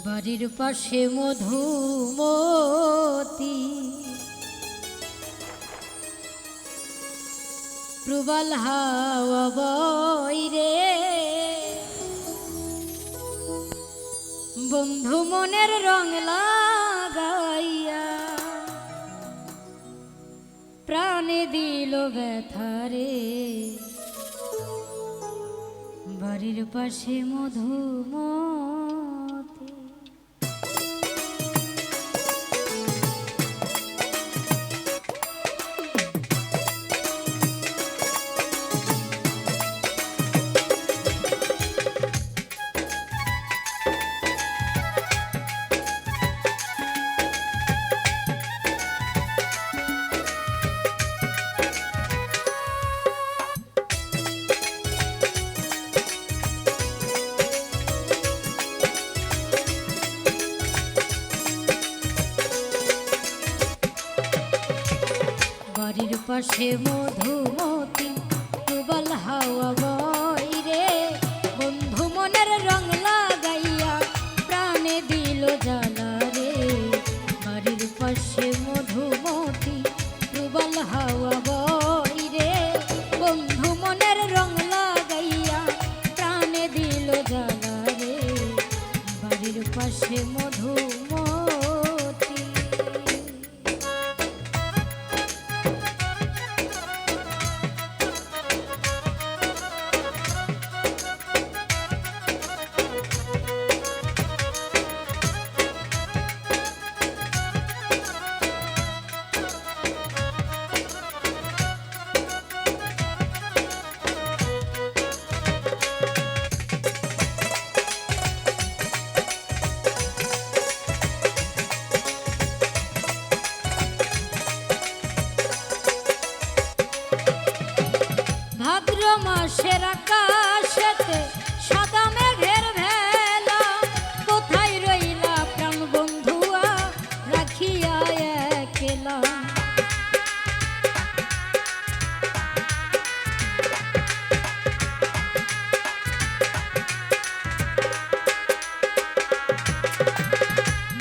বাড়ির পাশে মধুমতি প্রবল হাওয়া বইরে বন্ধু মনের রং লাগাইয়া প্রাণে দিল ব্যথারে বাড়ির পাশে মধুমতি বাড়ির পাশে মধুমতি প্রবল হাওয়া বইরে বন্ধু মনের রং লাগাইয়া প্রাণে দিল জ্বালা রে বাড়ির পাশে মধুমতি প্রবল হাওয়া বইরে বন্ধু মনের রং লাগাইয়া প্রাণে দিল জ্বালা রে বাড়ির পাশে মধুমতি ভাদ্র মাসের আকাশেতে সাদা মেঘের ভেলা কোথায় রইলা প্রাণ বন্ধুয়া রাখিয়া একলা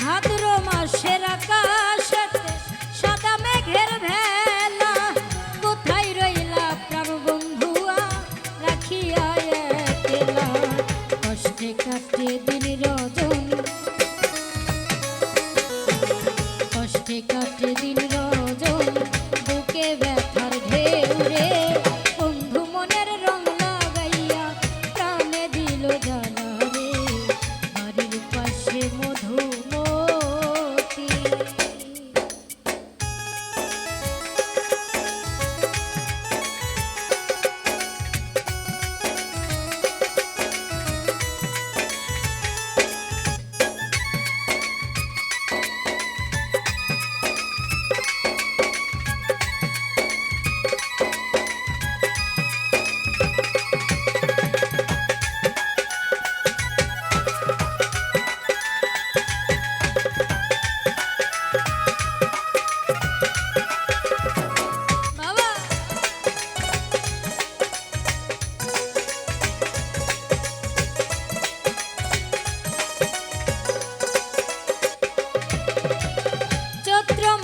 ভাদ্র মাসের আকাশেতে সাদা মেঘের ভেলা কোথায় রইলা প্রাণ বন্ধুয়া রাখিয়া একলা কষ্টে কাটে দিন রজনী কষ্টে কাটে দিন রজনী বুকে ব্যথার ঢেউ রে বন্ধু মনের রং লাগাইয়া প্রাণে দিল জ্বালা রে বাড়ির পাশে মধুমতি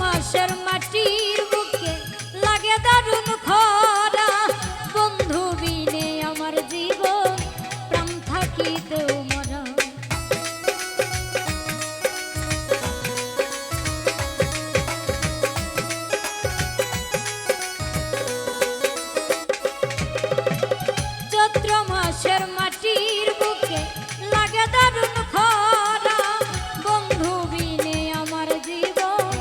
মাসের মাটির বুকে লাগে দারুণ খরা বন্ধু বিনে আমার জীবন প্রাণ থাকিতেও মরা চৈত্র মাসের মাটির বুকে লাগে দারুণ খরা বন্ধু বিনে আমার জীবন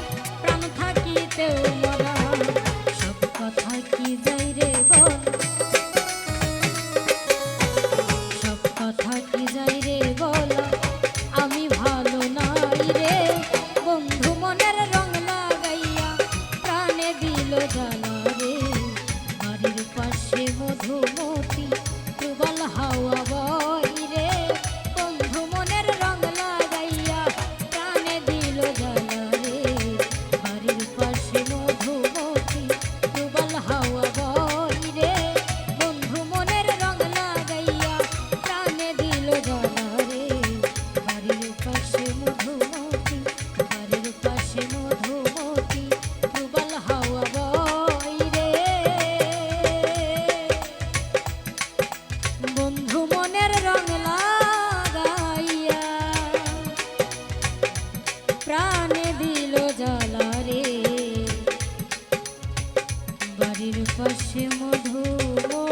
মরা সব কথা কি যাই রে বল সব কথা কি যাই নদীর পাশে মধু